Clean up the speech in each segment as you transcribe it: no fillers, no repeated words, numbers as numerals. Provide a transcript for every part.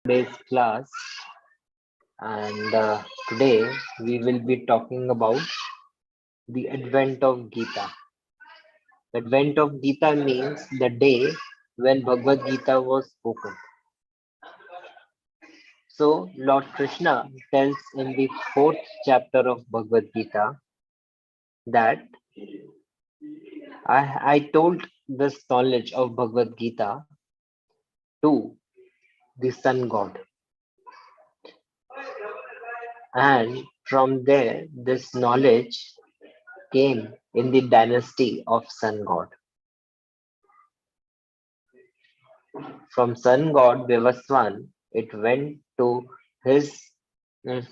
today's class, and today we will be talking about the advent of Gita. The advent of Gita means the day when Bhagavad Gita was spoken. So, Lord Krishna tells in the fourth chapter of Bhagavad Gita that I told this knowledge of Bhagavad Gita to the sun god, and from there, this knowledge came in the dynasty of sun god. From sun god Vivaswan, it went to his uh,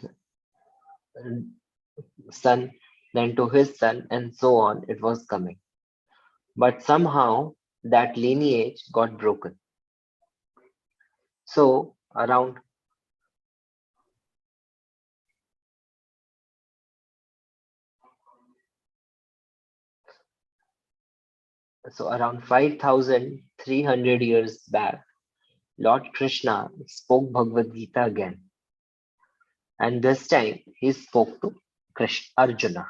son, then to his son, and so on. It was coming. But somehow that lineage got broken. So around 5,300 years back, Lord Krishna spoke Bhagavad Gita again. And this time he spoke to Arjuna.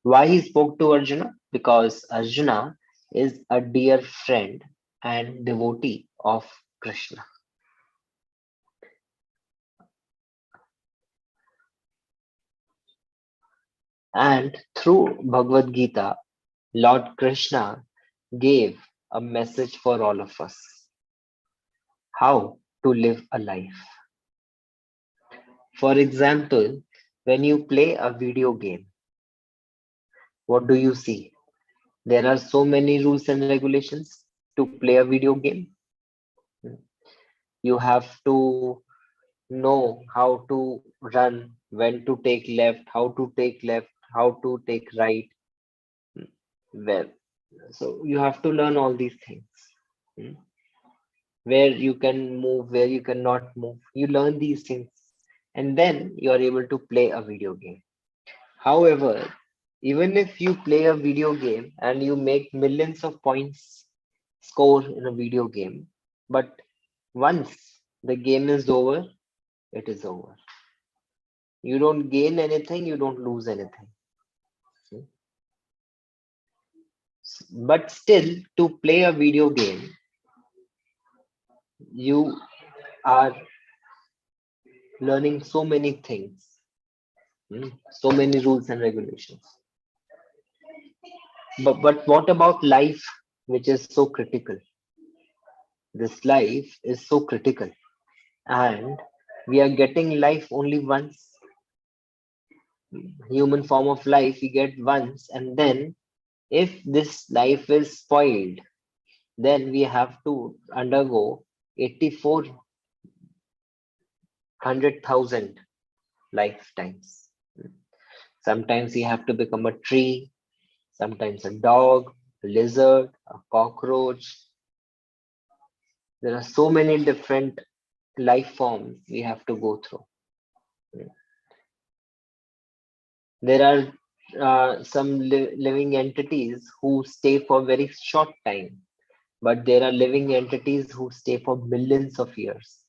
Why he spoke to Arjuna? Because Arjuna is a dear friend and devotee of Krishna. And through Bhagavad Gita, Lord Krishna gave a message for all of us how to live a life. For example, when you play a video game, what do you see? There are so many rules and regulations to play a video game. You have to know how to run, when to take left, how to take right. Well, so you have to learn all these things. Hmm. Where you can move, where you cannot move. You learn these things, and then you are able to play a video game. However, even if you play a video game and you make millions of points score in a video game, but once the game is over, it is over. You don't gain anything, you don't lose anything. But still, to play a video game, you are learning so many things, so many rules and regulations. But what about life, which is so critical? This life is so critical, and we are getting life only once. Human form of life we get once, and then if this life is spoiled, then we have to undergo 84,100,000 lifetimes. Sometimes we have to become a tree, sometimes a dog, a lizard, a cockroach. There are so many different life forms we have to go through. There are some living entities who stay for very short time, but there are living entities who stay for millions of years.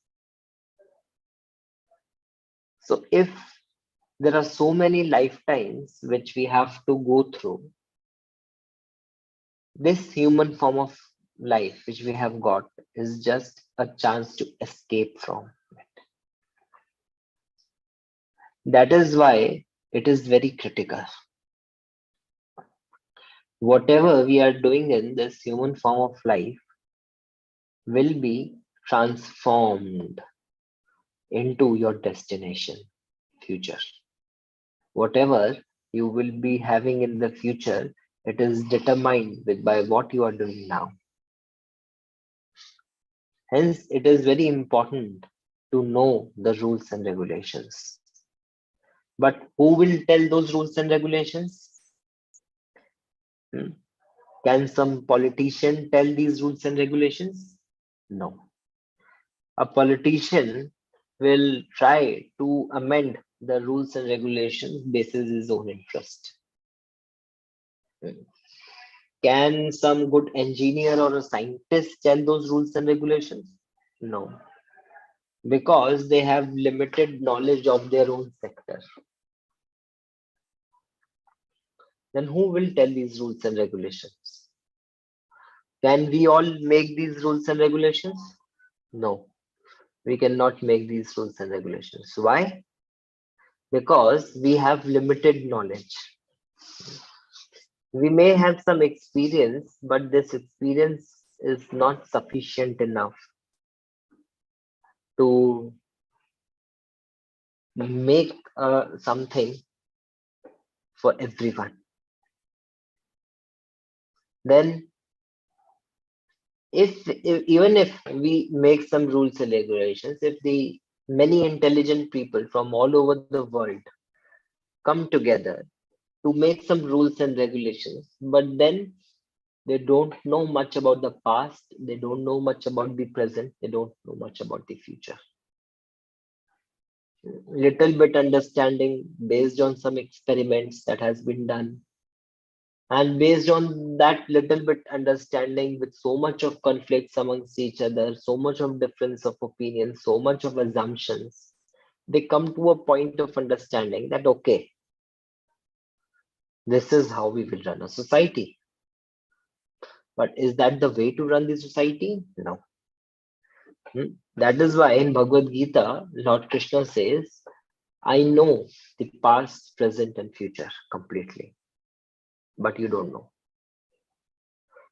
So if there are so many lifetimes which we have to go through, this human form of life which we have got is just a chance to escape from it. That is why it is very critical. Whatever we are doing in this human form of life will be transformed into your destination, future. Whatever you will be having in the future, it is determined by what you are doing now. Hence, it is very important to know the rules and regulations. But who will tell those rules and regulations? Can some politician tell these rules and regulations? No. A politician will try to amend the rules and regulations basis his own interest. Can some good engineer or a scientist tell those rules and regulations? No. Because they have limited knowledge of their own sector. Then who will tell these rules and regulations? Can we all make these rules and regulations? No, we cannot make these rules and regulations. Why? Because we have limited knowledge. We may have some experience, but this experience is not sufficient enough to make something for everyone. Then, if even if we make some rules and regulations, if the many intelligent people from all over the world come together to make some rules and regulations, but then they don't know much about the past, they don't know much about the present, they don't know much about the future. Little bit understanding based on some experiments that has been done, and based on that little bit understanding, with so much of conflicts amongst each other, so much of difference of opinion, so much of assumptions, they come to a point of understanding that okay, this is how we will run a society. But is that the way to run the society? No. That is why in Bhagavad Gita, Lord Krishna says, I know the past, present, and future completely, but you don't know.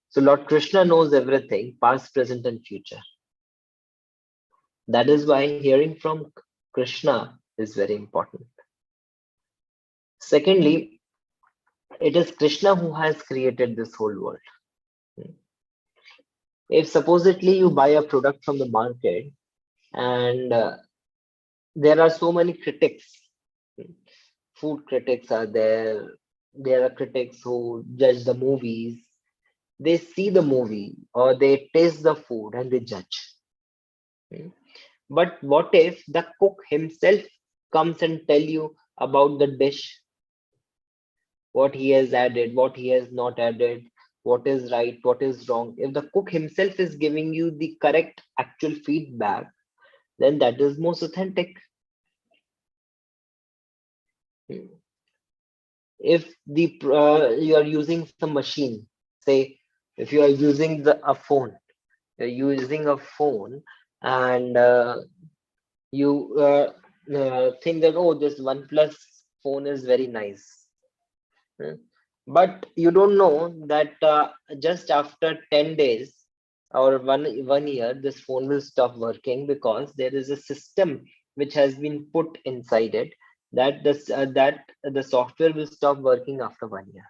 So Lord Krishna knows everything, past, present, and future. That is why hearing from Krishna is very important. Secondly, it is Krishna who has created this whole world. If supposedly you buy a product from the market and there are so many critics, food critics are there are critics who judge the movies, they see the movie or they taste the food and they judge. But what if the cook himself comes and tell you about the dish, what he has added, what he has not added, what is right, what is wrong? If the cook himself is giving you the correct actual feedback, then that is most authentic. If the you are using some machine, say if you are using a phone, you're using a phone and you think that, oh, this OnePlus phone is very nice. But you don't know that just after 10 days or one year, this phone will stop working because there is a system which has been put inside it that the software will stop working after 1 year.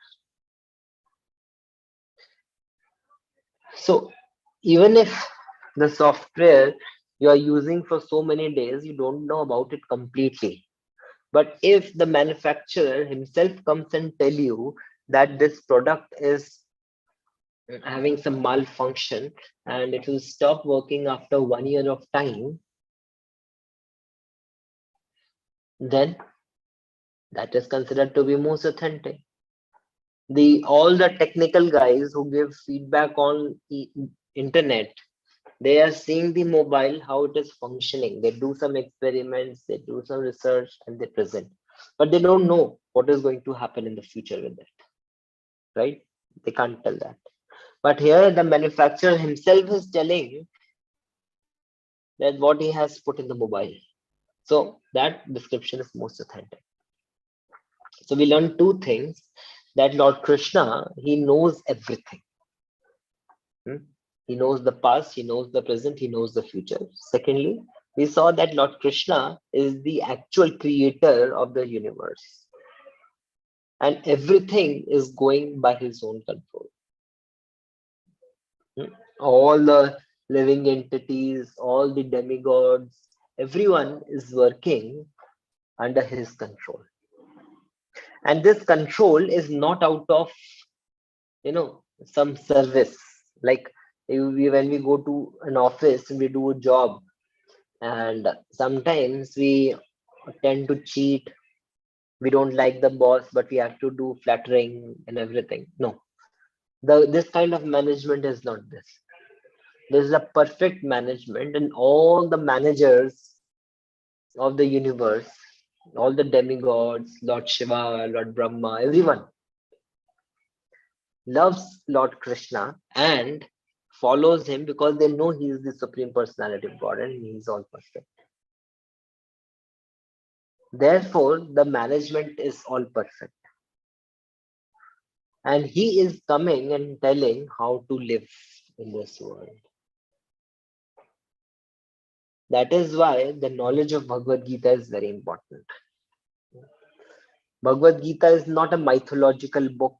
So even if the software you are using for so many days, you don't know about it completely. But if the manufacturer himself comes and tell you that this product is having some malfunction and it will stop working after 1 year of time, then that is considered to be most authentic. All the technical guys who give feedback on internet, they are seeing the mobile how it is functioning, they do some experiments, they do some research and they present, but they don't know what is going to happen in the future with it, right? They can't tell that. But here the manufacturer himself is telling that what he has put in the mobile, so that description is most authentic. So we learn two things, that Lord Krishna, he knows everything. He knows the past, he knows the present, he knows the future. Secondly, we saw that Lord Krishna is the actual creator of the universe. And everything is going by his own control. All the living entities, all the demigods, everyone is working under his control. And this control is not out of, some service. Like when we go to an office and we do a job, and sometimes we tend to cheat, we don't like the boss but we have to do flattering and everything. No, this kind of management is not this. This is a perfect management, and all the managers of the universe, all the demigods, Lord Shiva, Lord Brahma, everyone loves Lord Krishna and follows him because they know he is the Supreme Personality of God and he is all perfect. Therefore, the management is all perfect. And he is coming and telling how to live in this world. That is why the knowledge of Bhagavad Gita is very important. Bhagavad Gita is not a mythological book.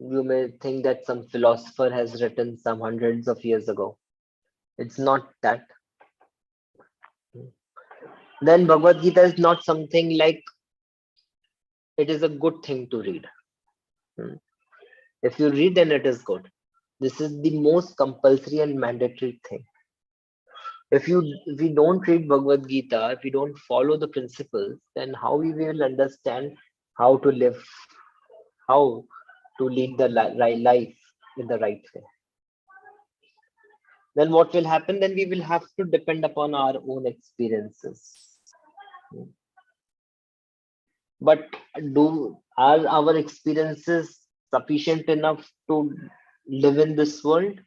You may think that some philosopher has written some hundreds of years ago. It's not that. Then Bhagavad Gita is not something like it is a good thing to read. If you read, then it is good. This is the most compulsory and mandatory thing. If we don't read Bhagavad Gita, if we don't follow the principles, then how we will understand how to live, how to lead the life in the right way? Then what will happen? Then we will have to depend upon our own experiences. But are our experiences sufficient enough to live in this world?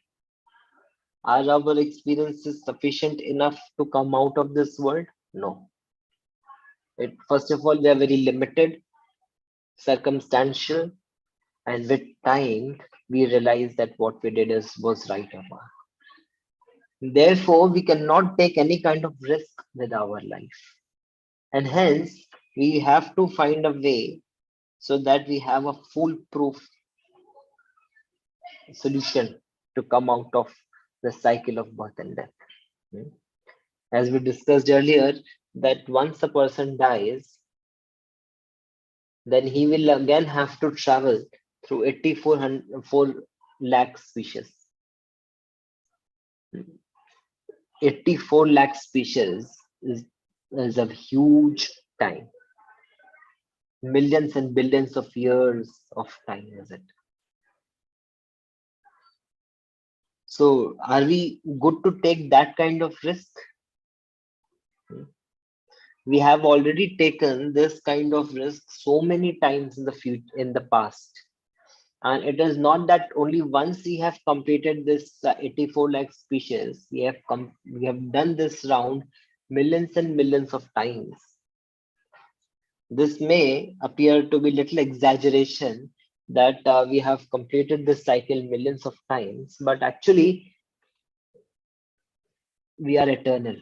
Are our experiences sufficient enough to come out of this world? No. First of all, they are very limited, circumstantial, and with time, we realize that what we did was right or wrong. Therefore, we cannot take any kind of risk with our life. And hence, we have to find a way so that we have a foolproof solution to come out of the cycle of birth and death. As we discussed earlier, that once a person dies, then he will again have to travel through 4 lakh species. 84 lakh species is a huge time. Millions and billions of years of time is it. So are we good to take that kind of risk? We have already taken this kind of risk so many times in the past. And it is not that only once we have completed this 84 lakh species, we have done this round millions and millions of times. This may appear to be little exaggeration that we have completed this cycle millions of times, but actually we are eternal.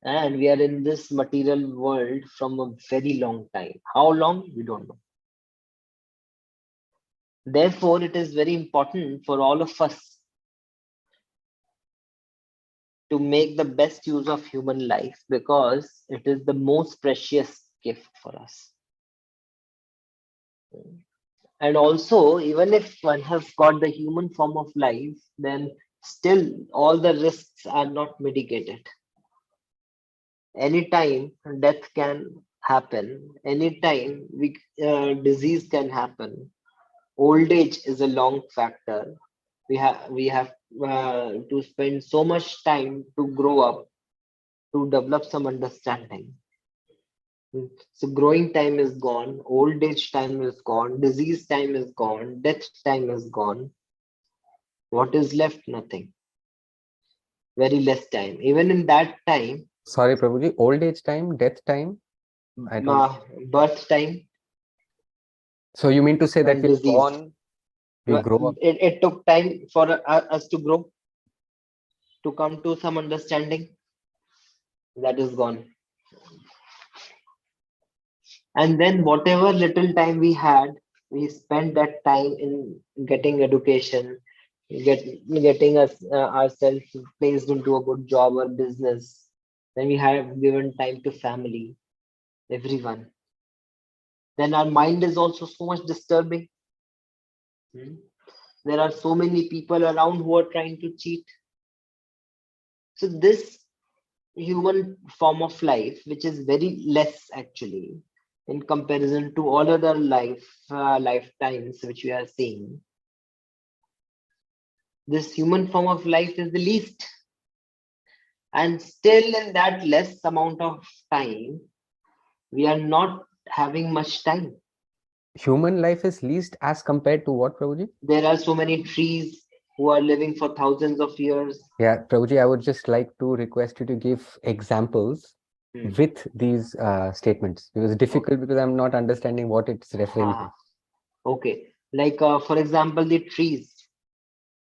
And we are in this material world from a very long time. How long? We don't know. Therefore, it is very important for all of us to make the best use of human life because it is the most precious gift for us. And also, even if one has got the human form of life, then still all the risks are not mitigated. Anytime death can happen, anytime disease can happen. Old age is a long factor. We have to spend so much time to grow up, to develop some understanding. So growing time is gone, old age time is gone, disease time is gone, death time is gone. What is left? Nothing. Very less time. Even in that time. Sorry, Prabhuji, old age time, death time? I don't. Birth time. So you mean to say that we're born, we grow up? It took time for us to grow, to come to some understanding. That is gone. And then whatever little time we had, we spent that time in getting education, getting ourselves placed into a good job or business. Then we have given time to family, everyone. Then our mind is also so much disturbing. There are so many people around who are trying to cheat. So this human form of life, which is very less actually in comparison to all other lifetimes which we are seeing, this human form of life is the least. And still in that less amount of time, we are not having much time. Human life is least as compared to what, Prabhuji? There are so many trees who are living for thousands of years. Yeah, Prabhuji, I would just like to request you to give examples with these statements. It was Okay. difficult because I'm not understanding what it's referring to. Okay. Like, for example, the trees,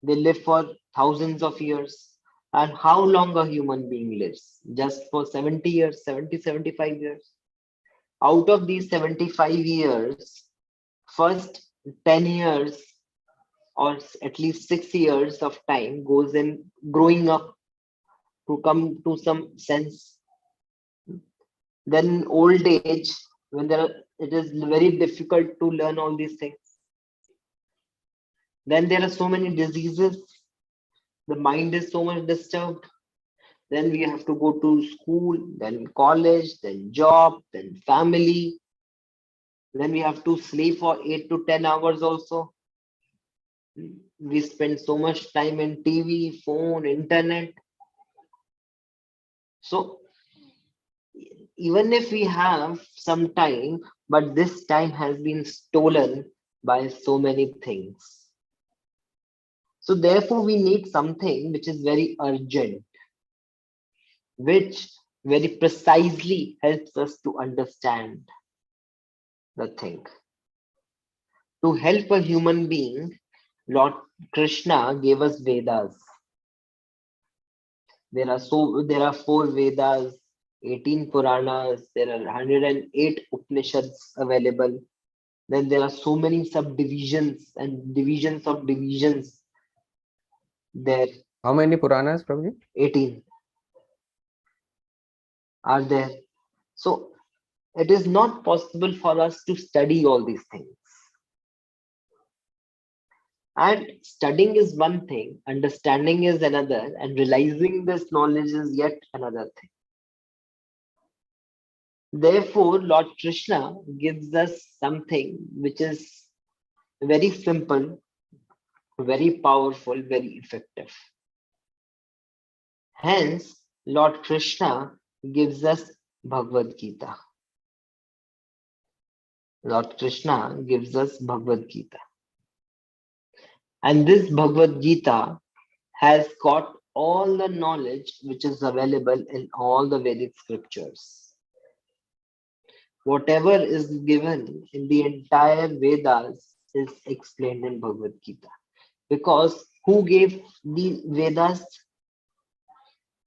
they live for thousands of years. And how long a human being lives? Just for 70 years, 70, 75 years. Out of these 75 years, first 10 years or at least 6 years of time goes in growing up to come to some sense. Then old age, when it is very difficult to learn all these things. Then there are so many diseases. The mind is so much disturbed. Then we have to go to school, then college, then job, then family. Then we have to sleep for 8 to 10 hours also. We spend so much time in TV, phone, internet. So even if we have some time, but this time has been stolen by so many things. So therefore, we need something which is very urgent, which very precisely helps us to understand the thing. To help a human being, Lord Krishna gave us Vedas. There are four Vedas, 18 Puranas, there are 108 Upanishads available. Then there are so many subdivisions and divisions of divisions there. How many Puranas, Prabhuji? 18 are there. So it is not possible for us to study all these things. And studying is one thing, understanding is another, and realizing this knowledge is yet another thing. Therefore, Lord Krishna gives us something which is very simple, very powerful, very effective. Hence, Lord Krishna gives us Bhagavad Gita. Lord Krishna gives us Bhagavad Gita. And this Bhagavad Gita has got all the knowledge which is available in all the Vedic scriptures. Whatever is given in the entire Vedas is explained in Bhagavad Gita. Because who gave the Vedas?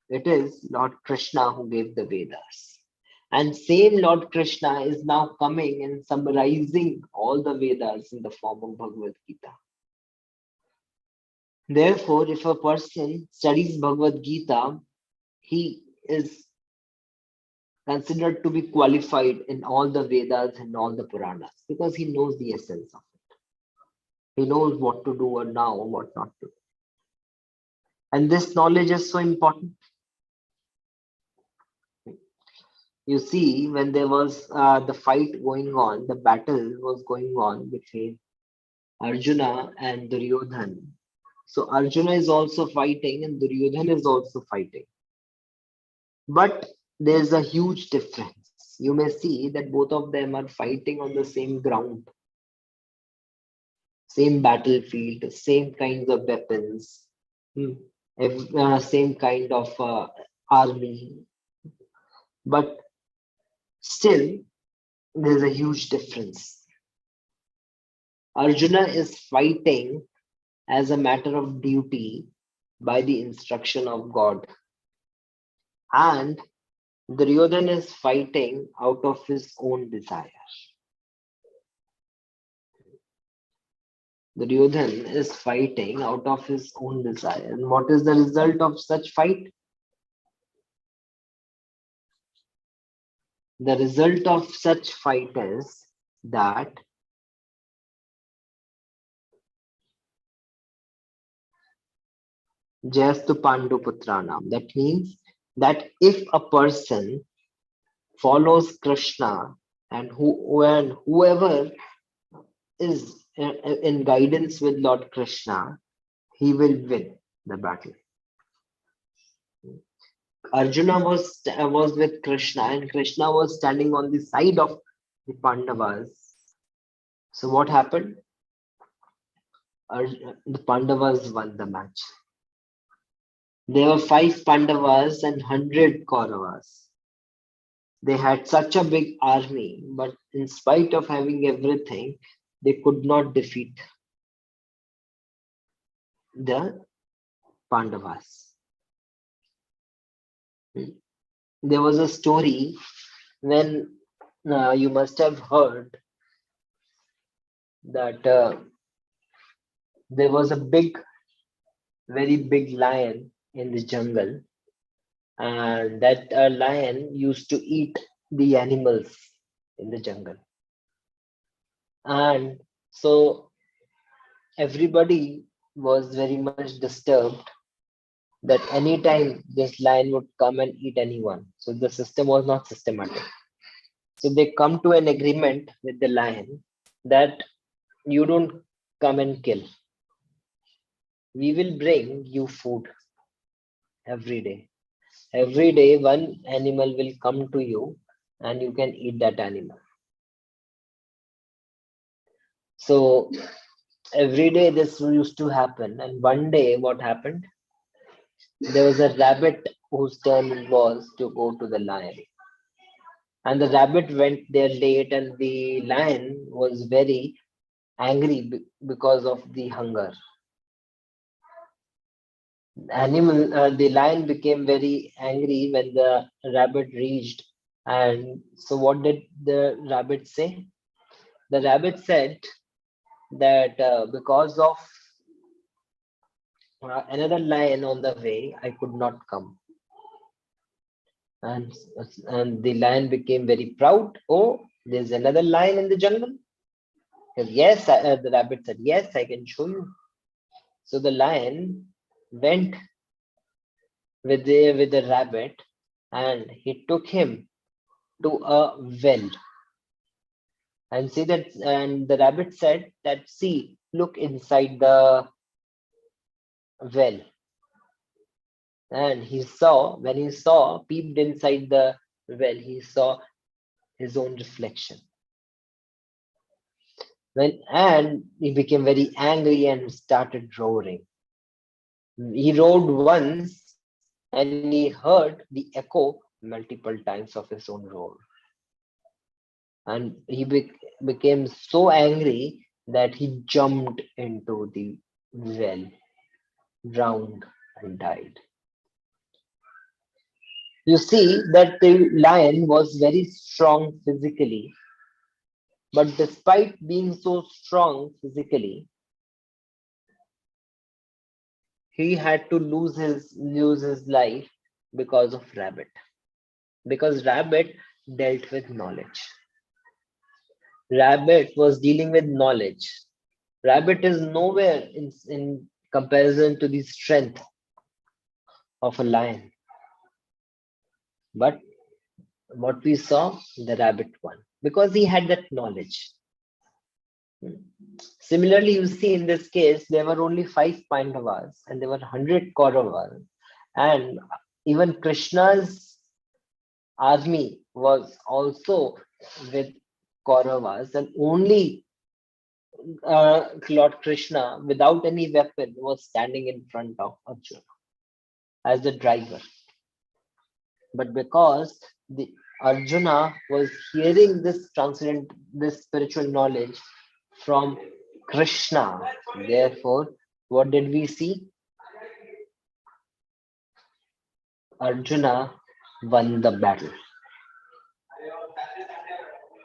It is Lord Krishna who gave the Vedas. And same Lord Krishna is now coming and summarizing all the Vedas in the form of Bhagavad Gita. Therefore, if a person studies Bhagavad Gita, he is considered to be qualified in all the Vedas and all the Puranas because he knows the essence of it. He knows what to do or now or what not to do. And this knowledge is so important. You see, when there was the fight going on, the battle was going on between Arjuna and Duryodhan. So Arjuna is also fighting and Duryodhan is also fighting. But there's a huge difference. You may see that both of them are fighting on the same ground, same battlefield, same kinds of weapons, same kind of army. But still, there's a huge difference. Arjuna is fighting as a matter of duty by the instruction of God. And Duryodhan is fighting out of his own desire. Duryodhan is fighting out of his own desire. And what is the result of such fight? The result of such fight is that Jayastu Pandu Putranam. That means that if a person follows Krishna and whoever is in guidance with Lord Krishna, he will win the battle. Arjuna was with Krishna, and Krishna was standing on the side of the Pandavas. So what happened? The Pandavas won the match. There were 5 Pandavas and 100 Kauravas. They had such a big army, but in spite of having everything, they could not defeat the Pandavas. There was a story when you must have heard that there was a very big lion in the jungle, and that lion used to eat the animals in the jungle. And so everybody was very much disturbed that anytime this lion would come and eat anyone. So the system was not systematic. So they come to an agreement with the lion that you don't come and kill. We will bring you food every day. Every day, one animal will come to you and you can eat that animal. So every day this used to happen. And one day, what happened? There was a rabbit whose turn it was to go to the lion. And the rabbit went there late, and the lion was very angry because of the hunger. The lion became very angry when the rabbit reached. And so, what did the rabbit say? The rabbit said that because of another lion on the way, I could not come. And, and the lion became very proud. Oh, there's another lion in the jungle? Yes, the rabbit said, yes, I can show you. So the lion went with the rabbit, and he took him to a well. And see that, and the rabbit said that, see, look inside the well. And when he saw, peeped inside the well, he saw his own reflection. And he became very angry and started roaring. He roared once, and he heard the echo multiple times of his own roar. And he became so angry that he jumped into the well, drowned, and died. You see that the lion was very strong physically, but despite being so strong physically, he had to lose his life because of rabbit. Because rabbit dealt with knowledge. Rabbit was dealing with knowledge. Rabbit is nowhere in comparison to the strength of a lion. But what we saw, the rabbit won because he had that knowledge. Similarly, you see in this case, there were only 5 Pandavas and there were 100 Kauravas. And even Krishna's army was also with Kauravas, and only Lord Krishna, without any weapon, was standing in front of Arjuna as the driver. But because the Arjuna was hearing this spiritual knowledge from Krishna, therefore, what did we see? Arjuna won the battle.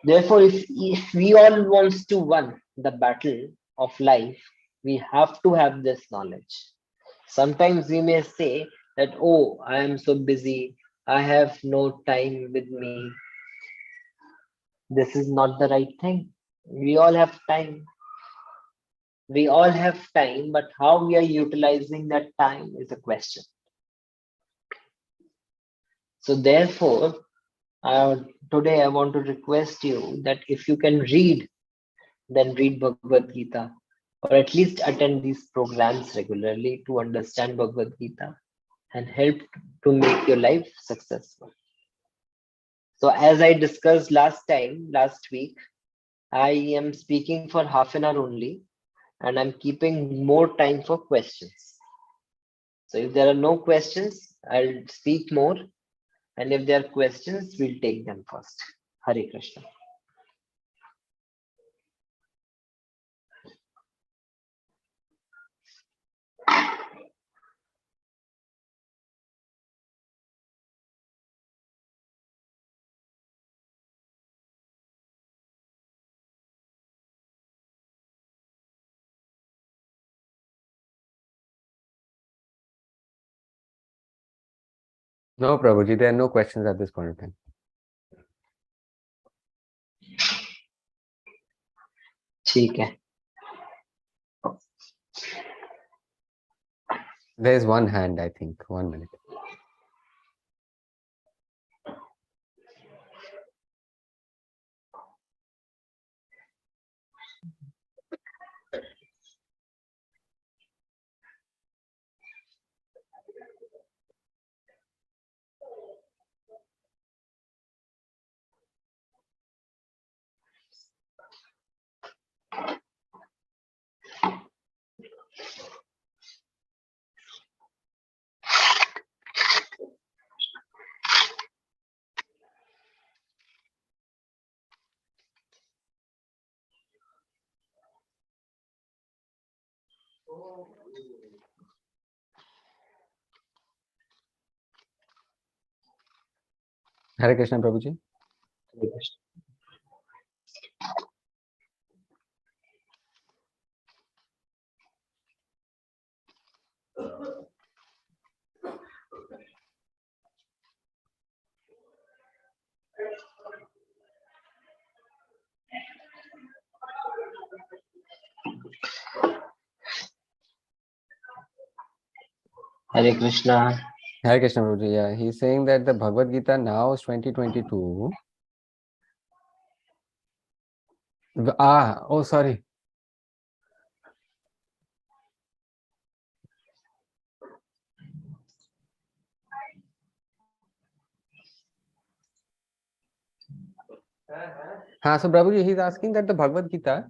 Therefore, if we all wants to win the battle of life, we have to have this knowledge. Sometimes we may say that, oh, I am so busy, I have no time with me. This is not the right thing. We all have time. We all have time, but how we are utilizing that time is a question. So therefore, today I want to request you that if you can read, then read Bhagavad Gita, or at least attend these programs regularly to understand Bhagavad Gita. and help to make your life successful. So as I discussed last week, I am speaking for half an hour only, and I'm keeping more time for questions. So if there are no questions, I'll speak more. And if there are questions, we'll take them first. Hare Krishna. No, Prabhuji, there are no questions at this point in time. ठीक है. There's one hand, I think. 1 minute. Hare Krishna, Prabhuji. Hare Krishna. Hare Krishna. Hare Krishna, Prabhuji. Yeah, he's saying that the Bhagavad Gita now is 2022. Oh, sorry. So Prabhuji, he's asking that the Bhagavad Gita,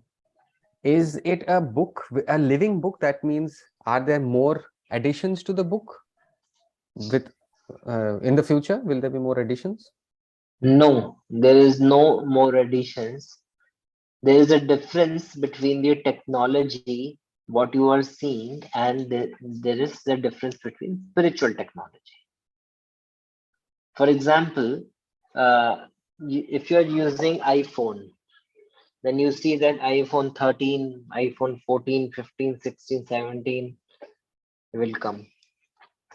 is it a book, a living book? That means, are there more additions to the book? With in the future, will there be more additions? No, there is no more additions. There is a difference between the technology, what you are seeing, and there is the difference between spiritual technology. For example, if you're using iPhone, then you see that iPhone 13, iPhone 14, 15, 16, 17 will come.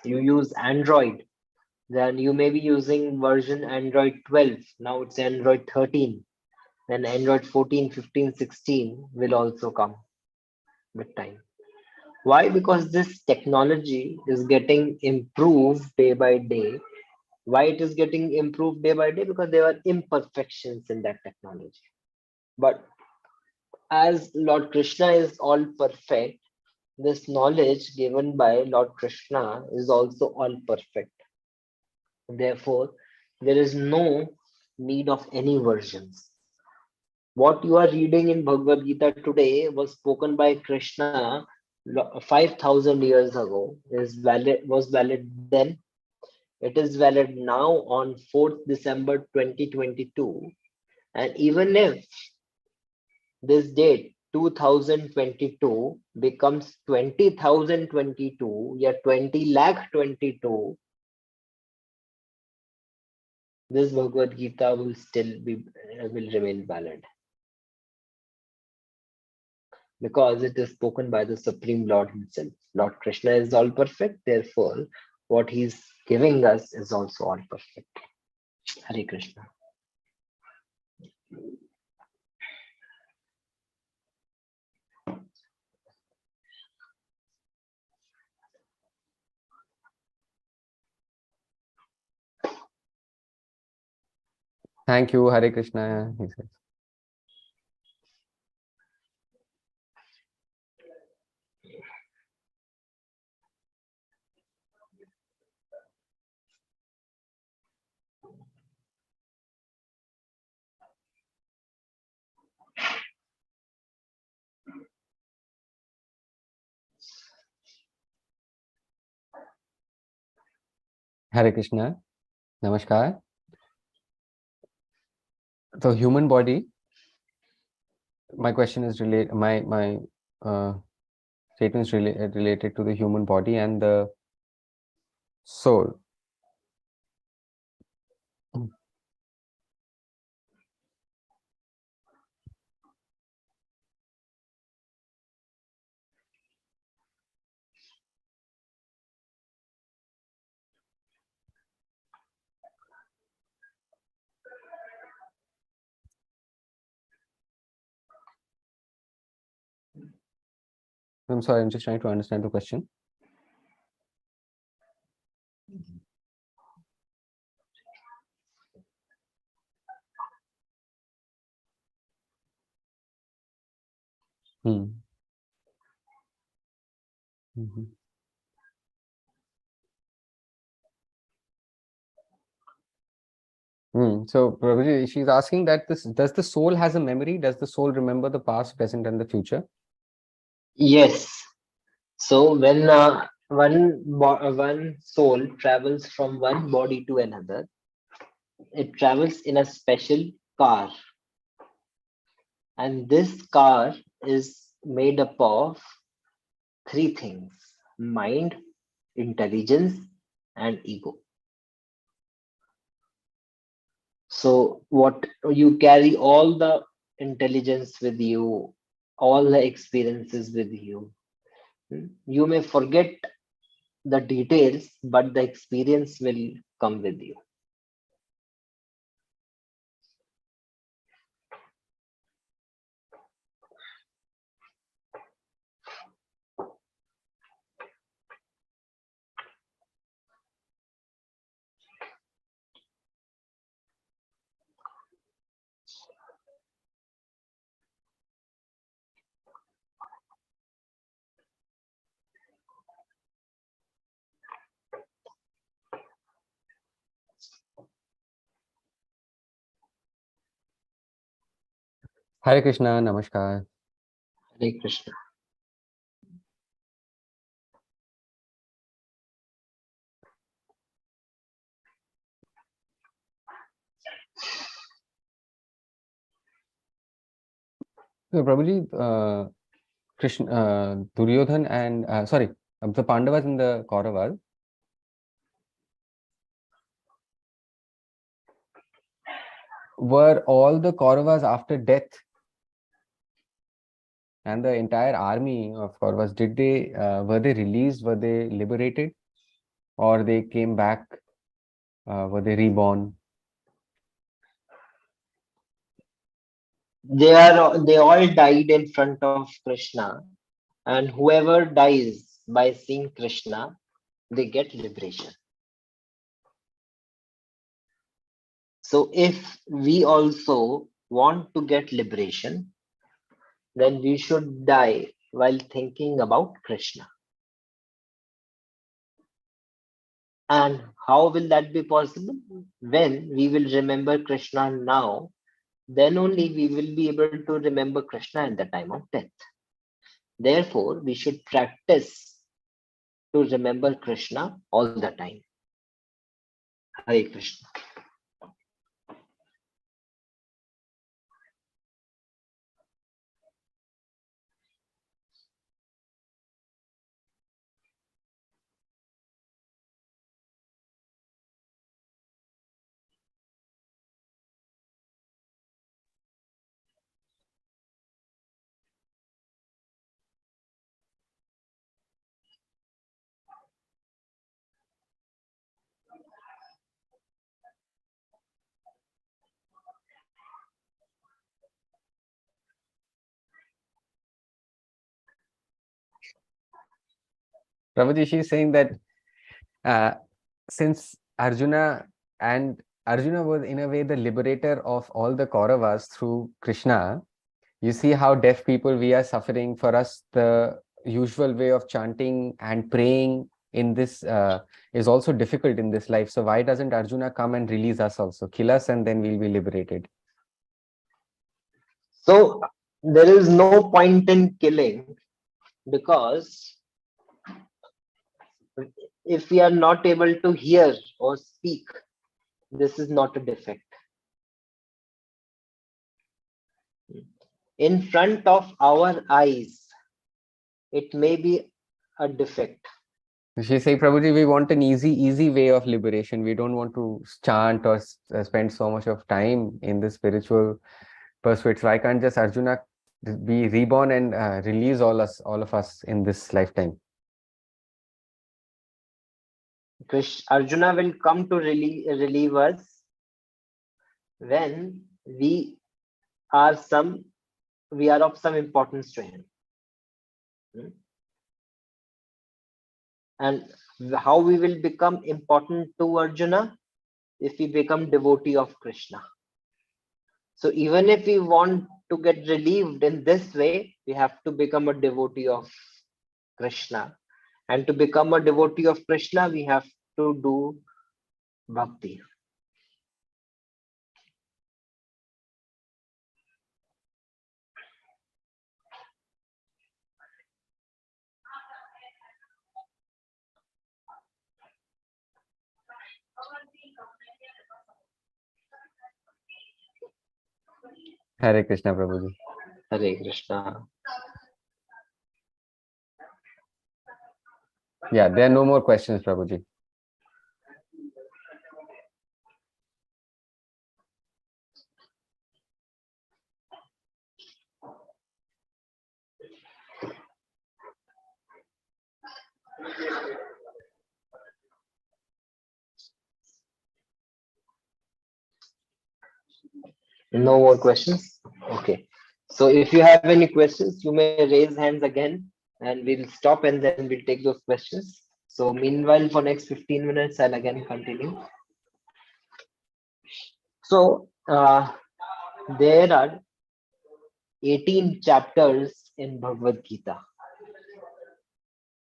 You use Android, then you may be using version Android 12. Now it's Android 13. Then Android 14, 15, 16 will also come with time. Why? Because this technology is getting improved day by day. Why it is getting improved day by day? Because there are imperfections in that technology. But as Lord Krishna is all perfect, this knowledge given by Lord Krishna is also all perfect. Therefore, there is no need of any versions. What you are reading in Bhagavad Gita today was spoken by Krishna 5,000 years ago, was valid then. It is valid now on 4th December 2022. And even if this date 2022 becomes 20,022, yeah, 20 lakh 22, this Bhagavad Gita will still will remain valid, because it is spoken by the Supreme Lord himself. Lord Krishna is all perfect, therefore what he's giving us is also all perfect. Hare Krishna. Thank you, Hare Krishna, he says. Hare Krishna. Namaskar. The human body. My question is my uh, statement is related to the human body and the soul. I'm sorry, I'm just trying to understand the question. Hmm. Mhm. So, Prabhuji, she's asking that does the soul has a memory? Does the soul remember the past, present, and the future? Yes. So when one soul travels from one body to another, it travels in a special car, and this car is made up of three things: mind, intelligence, and ego. So what you carry all the intelligence with you, all the experiences with you. You may forget the details, but the experience will come with you. Hare Krishna, Namaskar. Hare Krishna. So, Prabhuji, Krishna, Duryodhan, and the Pandavas and the Kauravas. Were all the Kauravas after death and the entire army of Kauravas, did they were they released? Were they liberated, or they came back? Were they reborn? They all died in front of Krishna, and whoever dies by seeing Krishna, they get liberation. So if we also want to get liberation, then we should die while thinking about Krishna. And how will that be possible? When we will remember Krishna now, then only we will be able to remember Krishna at the time of death. Therefore, we should practice to remember Krishna all the time. Hare Krishna. Prabhuji, she's saying that uh, since Arjuna was in a way the liberator of all the Kauravas through Krishna, you see how deaf people we are suffering. For us, the usual way of chanting and praying in this is also difficult in this life. So why doesn't Arjuna come and release us also, kill us, and then we'll be liberated? So there is no point in killing, because if we are not able to hear or speak, this is not a defect. In front of our eyes, it may be a defect. She say, Prabhuji, we want an easy way of liberation. We don't want to chant or spend so much of time in the spiritual pursuit. So why can't just Arjuna be reborn and release all of us in this lifetime? Arjuna will come to relieve us when we are of some importance to him. And how we will become important to Arjuna? If we become devotee of Krishna. So even if we want to get relieved in this way, we have to become a devotee of Krishna. And to become a devotee of Krishna, we have to do bhakti. Hare Krishna, Prabhuji. Hare Krishna. Yeah, there are no more questions, Prabhuji. No more questions? Okay. So if you have any questions, you may raise hands again and we'll stop and then we'll take those questions. So meanwhile, for next 15 minutes, I'll again continue. So there are 18 chapters in Bhagavad Gita.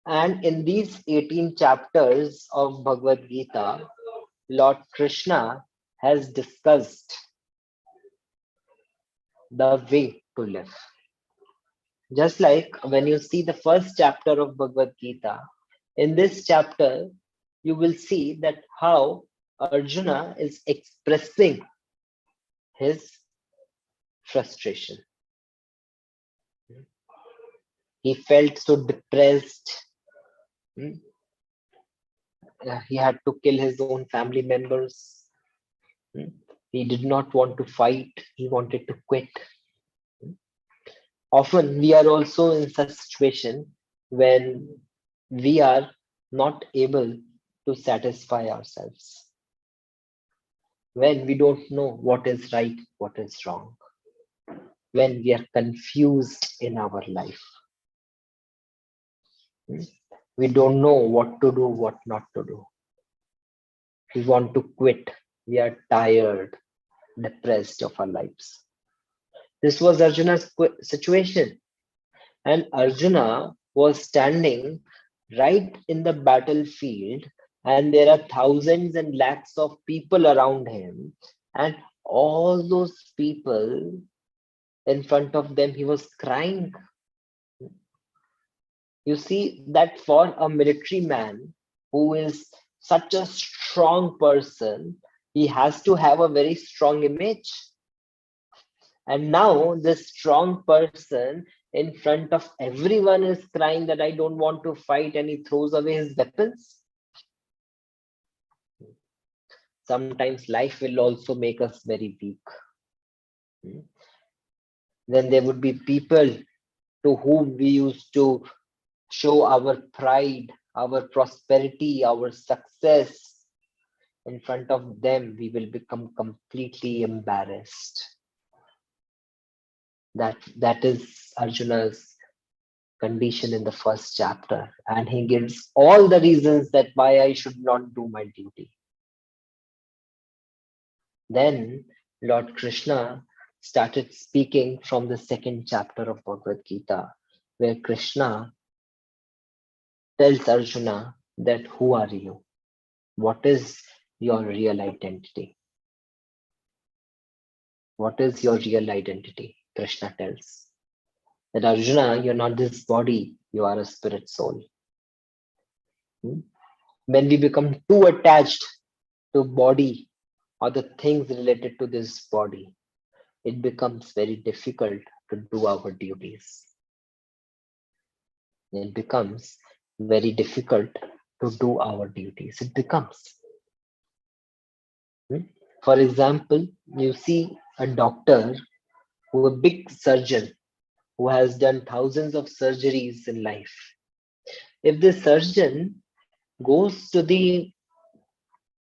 And in these 18 chapters of Bhagavad Gita, Lord Krishna has discussed the way to live. Just like when you see the first chapter of Bhagavad Gita, in this chapter, you will see that how Arjuna is expressing his frustration. He felt so depressed. He had to kill his own family members. He did not want to fight. He wanted to quit. Often we are also in such situation when we are not able to satisfy ourselves. When we don't know what is right, what is wrong. When we are confused in our life. We don't know what to do, what not to do. We want to quit. We are tired, depressed of our lives. This was Arjuna's situation. And Arjuna was standing right in the battlefield, and there are thousands and lakhs of people around him. And all those people in front of them, he was crying. You see that for a military man who is such a strong person, he has to have a very strong image. And now this strong person in front of everyone is crying that I don't want to fight, and he throws away his weapons. Sometimes life will also make us very weak. Then there would be people to whom we used to show our pride, our prosperity, our success. In front of them, we will become completely embarrassed. That is Arjuna's condition in the first chapter, and he gives all the reasons that why I should not do my duty. Then Lord Krishna started speaking from the second chapter of Bhagavad Gita, where Krishna tells Arjuna that who are you? What is your real identity? What is your real identity? Krishna tells that Arjuna, you're not this body, you are a spirit soul. When we become too attached to body or the things related to this body, it becomes very difficult to do our duties. It becomes very difficult to do our duties. It becomes. For example, you see a doctor who a big surgeon who has done thousands of surgeries in life. If the surgeon goes to the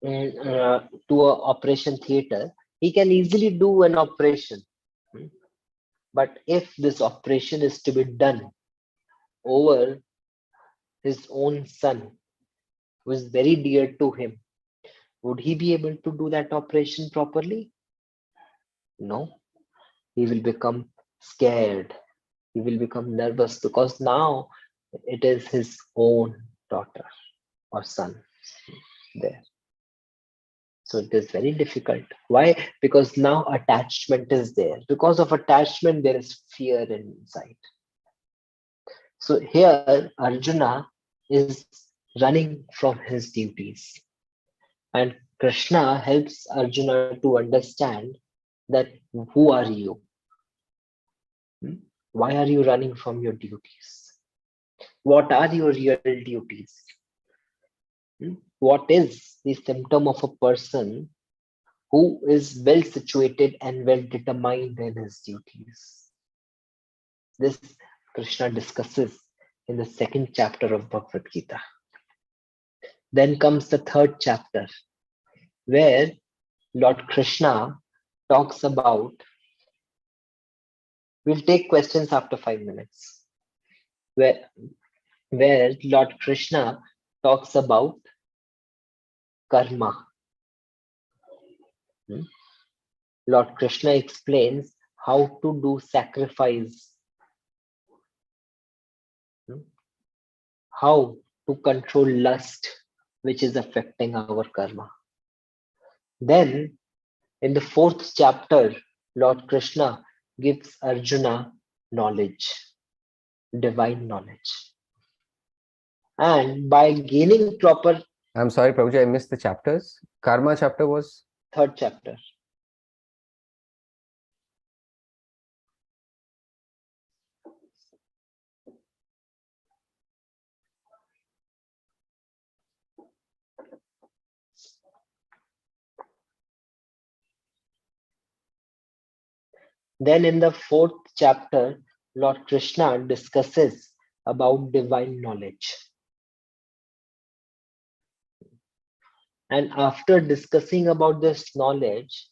to a operation theater, he can easily do an operation. But if this operation is to be done over his own son, who is very dear to him, would he be able to do that operation properly? No, he will become scared. He will become nervous because now it is his own daughter or son there. So it is very difficult. Why? Because now attachment is there. Because of attachment, there is fear inside. So here, Arjuna is running from his duties. And Krishna helps Arjuna to understand that who are you? Why are you running from your duties? What are your real duties? What is the symptom of a person who is well situated and well determined in his duties? This Krishna discusses in the second chapter of Bhagavad Gita. Then comes the third chapter, where Lord Krishna talks about. We'll take questions after 5 minutes. Where Lord Krishna talks about karma. Lord Krishna explains how to do sacrifice, how to control lust, which is affecting our karma. Then, in the fourth chapter, Lord Krishna gives Arjuna knowledge, divine knowledge. And by gaining proper... I'm sorry, Prabhuji, I missed the chapters. Karma chapter was? Third chapter. Then in the fourth chapter, Lord Krishna discusses about divine knowledge. And after discussing about this knowledge,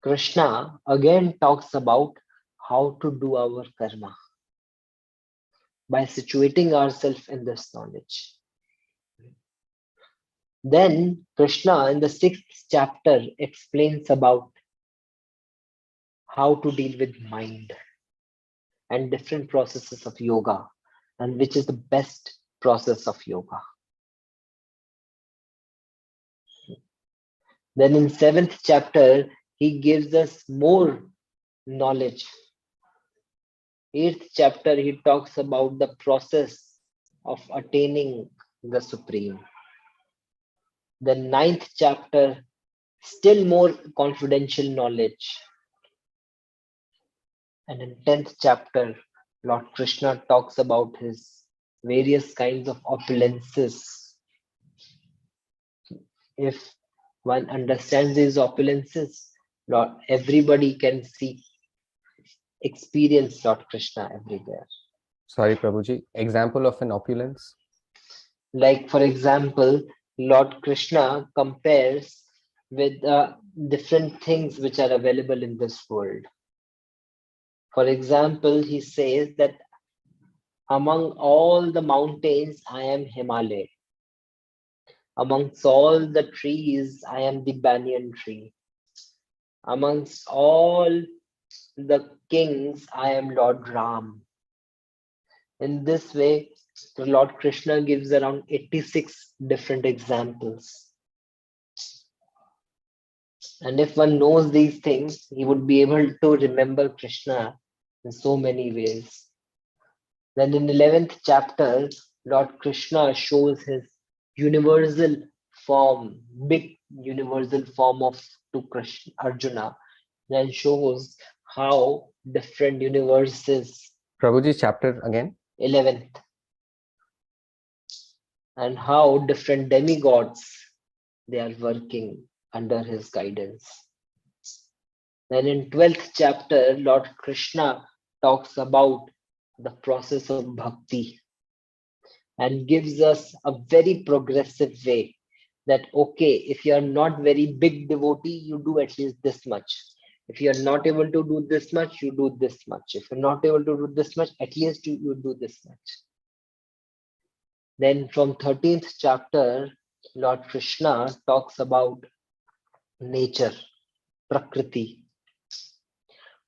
Krishna again talks about how to do our karma by situating ourselves in this knowledge. Then Krishna in the sixth chapter explains about how to deal with mind and different processes of yoga and which is the best process of yoga. Then in seventh chapter, he gives us more knowledge. Eighth chapter, he talks about the process of attaining the Supreme. The ninth chapter, still more confidential knowledge. And in 10th chapter, Lord Krishna talks about his various kinds of opulences. If one understands these opulences, Lord, everybody can see, experience Lord Krishna everywhere. Sorry, Prabhuji, example of an opulence? Like, for example, Lord Krishna compares with different things which are available in this world. For example, he says that among all the mountains, I am Himalaya. Amongst all the trees, I am the banyan tree. Amongst all the kings, I am Lord Ram. In this way, the Lord Krishna gives around 86 different examples. And if one knows these things, he would be able to remember Krishna in so many ways. Then in 11th chapter, Lord Krishna shows his universal form, big universal form of to Krishna, Arjuna, then shows how different universes, Prabhuji, chapter again. 11th, and how different demigods they are working under his guidance. Then in 12th chapter, Lord Krishna talks about the process of bhakti and gives us a very progressive way that, okay, if you are not very big devotee, you do at least this much. If you are not able to do this much, you do this much. If you're not able to do this much, at least you do this much. Then from 13th chapter, Lord Krishna talks about nature, Prakriti,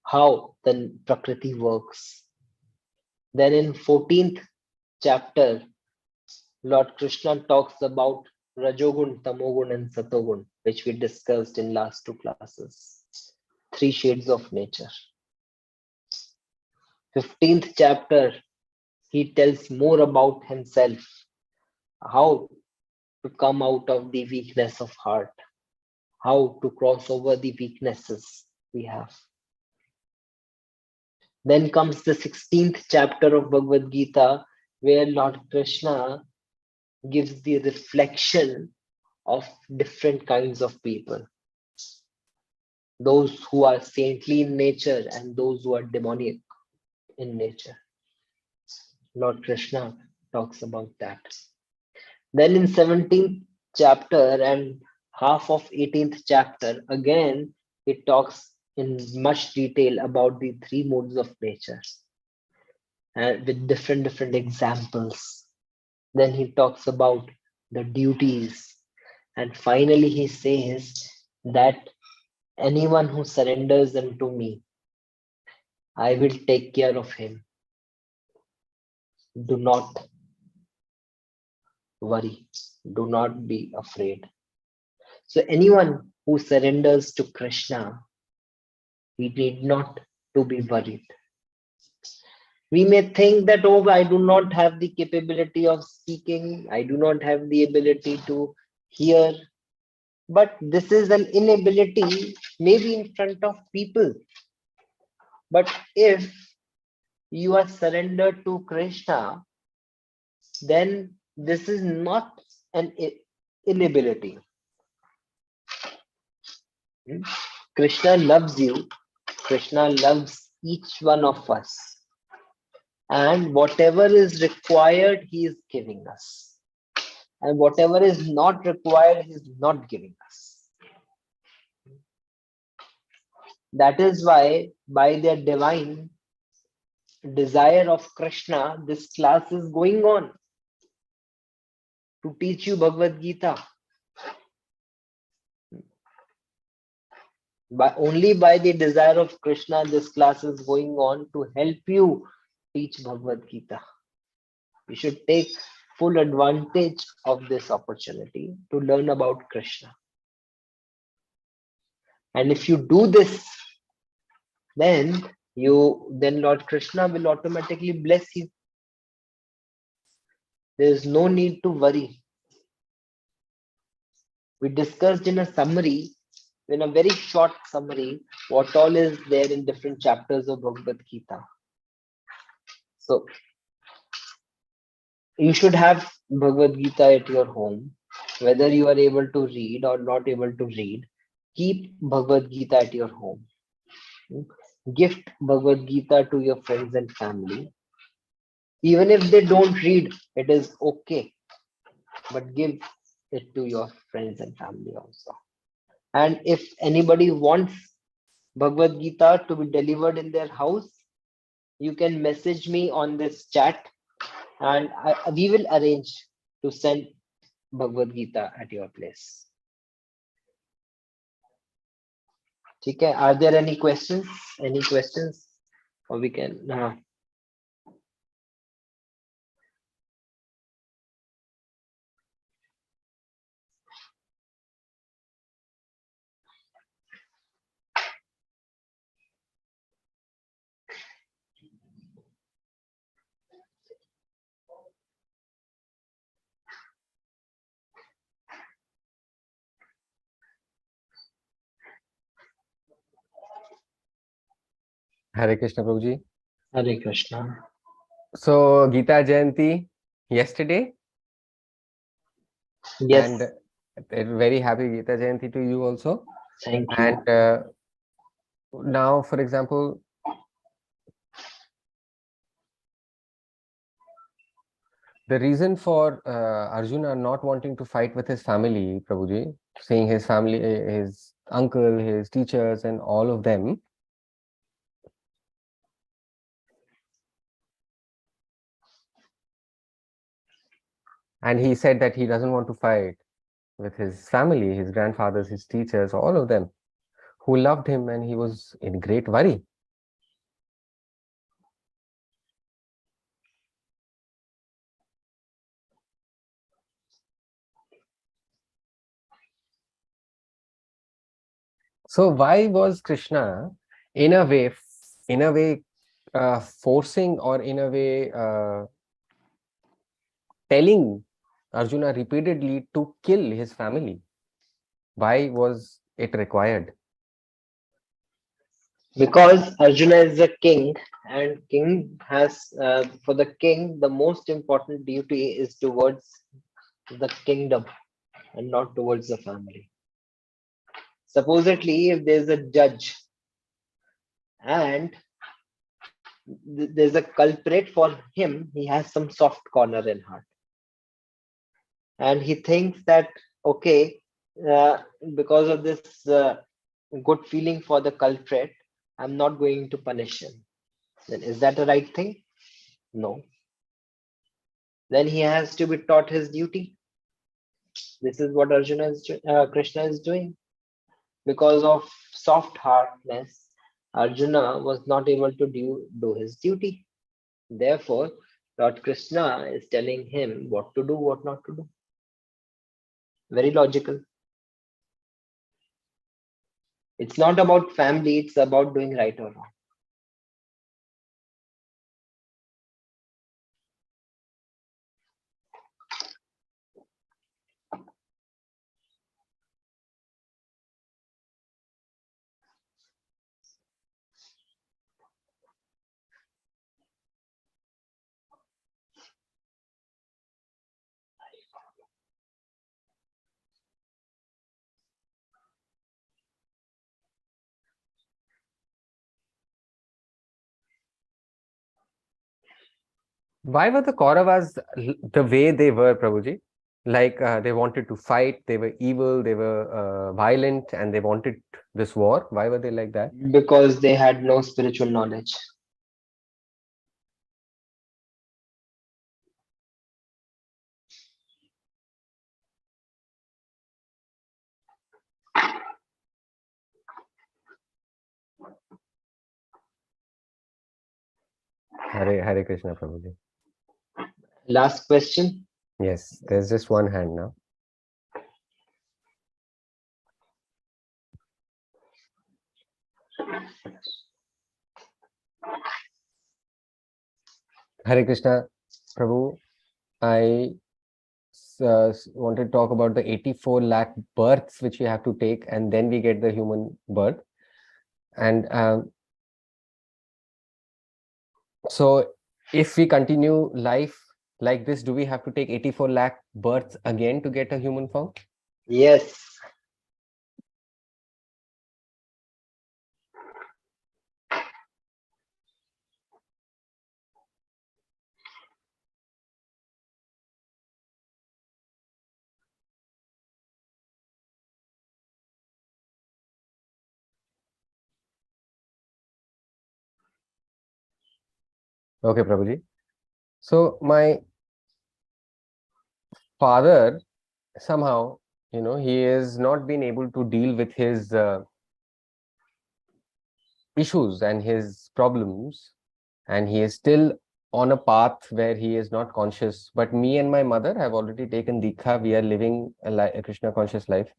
how the Prakriti works. Then in 14th chapter, Lord Krishna talks about Rajogun, Tamogun, and Satogun, which we discussed in last two classes. Three shades of nature. 15th chapter, he tells more about himself, how to come out of the weakness of heart, how to cross over the weaknesses we have. Then comes the 16th chapter of Bhagavad Gita, where Lord Krishna gives the reflection of different kinds of people. Those who are saintly in nature and those who are demonic in nature. Lord Krishna talks about that. Then in 17th chapter and half of 18th chapter, again, it talks in much detail about the three modes of nature and with different examples. Then he talks about the duties. And finally, he says that anyone who surrenders unto me, I will take care of him. Do not worry. Do not be afraid. So anyone who surrenders to Krishna, we need not to be worried. We may think that, oh, I do not have the capability of speaking. I do not have the ability to hear. But this is an inability maybe in front of people. But if you are surrendered to Krishna, then this is not an inability. Krishna loves you. Krishna loves each one of us. And whatever is required, he is giving us. And whatever is not required, he is not giving us. That is why, by their divine desire of Krishna, this class is going on to teach you Bhagavad Gita. Only by the desire of Krishna, this class is going on to help you teach Bhagavad Gita. You should take full advantage of this opportunity to learn about Krishna. And if you do this, then Lord Krishna will automatically bless you. There is no need to worry. We discussed in a summary, in a very short summary, what all is there in different chapters of Bhagavad Gita. So you should have Bhagavad Gita at your home, whether you are able to read or not able to read. Keep Bhagavad Gita at your home. Gift Bhagavad Gita to your friends and family. Even if they don't read, it is okay. But give it to your friends and family also. And if anybody wants Bhagavad Gita to be delivered in their house, you can message me on this chat and we will arrange to send Bhagavad Gita at your place. Okay, are there any questions? Any questions? Or we can Hare Krishna Prabhuji. Hare Krishna. So Gita Jayanti yesterday, and Yes, very happy Gita Jayanti to you also. thank And you. now, for example, the reason for Arjuna not wanting to fight with his family, Prabhuji, seeing his family, his uncle, his teachers, and all of them, and he said that he doesn't want to fight with his family, his grandfathers, his teachers, all of them who loved him, and he was in great worry. So why was Krishna, in a way, forcing, or in a way telling Arjuna repeatedly to kill his family? Why was it required? Because Arjuna is a king, and king has, for the king, the most important duty is towards the kingdom and not towards the family. Supposedly, if there's a judge and there's a culprit for him, he has some soft corner in heart, and he thinks that, okay, uh, because of this good feeling for the culprit, I'm not going to punish him. Then is that the right thing? No. Then he has to be taught his duty. This is what Krishna is doing. Because of soft heartness, Arjuna was not able to do his duty. Therefore, Lord Krishna is telling him what to do, what not to do. Very logical. It's not about family, it's about doing right or wrong. Why were the Kauravas the way they were, Prabhuji? Like they wanted to fight, they were evil, they were violent, and they wanted this war. Why were they like that? Because they had no spiritual knowledge. Hare Krishna, Prabhuji. Last question. Yes, there's just one hand now. Hare Krishna, Prabhu. I wanted to talk about the 84 lakh births which we have to take, and then we get the human birth. And so if we continue life like this, do we have to take 84 lakh births again to get a human form? Yes. Okay, Prabhuji. So my father, somehow, he has not been able to deal with his issues and his problems, and he is still on a path where he is not conscious. But me and my mother have already taken Dikha. We are living a Krishna conscious life.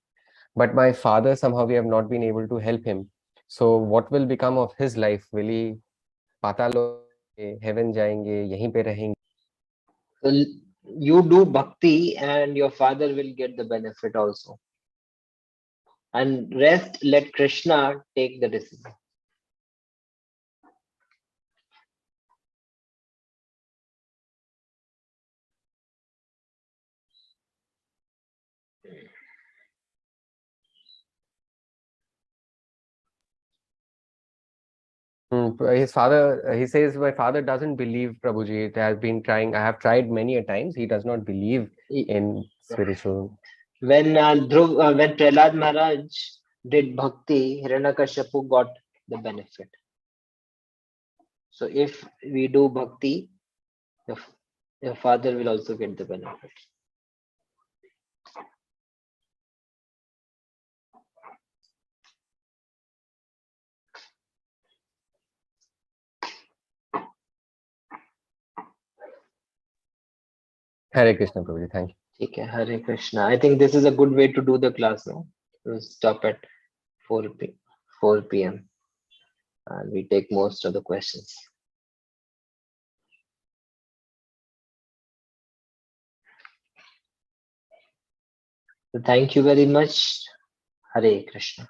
But my father, somehow, we have not been able to help him. So what will become of his life? Will he patalo heaven jayenge, yahin pe rahenge? So you do bhakti and your father will get the benefit also. And rest, let Krishna take the decision. his father, he says, my father doesn't believe, Prabhuji. It has been trying. I have tried many a times. He does not believe in spiritual. When Prahlad Maharaj did bhakti, Hiranyakashipu got the benefit. So if we do bhakti, your father will also get the benefit. Hare Krishna, Prabhuji. Thank you. Okay, Hare Krishna. I think this is a good way to do the class now. We'll stop at 4 p.m. and we take most of the questions. So thank you very much. Hare Krishna.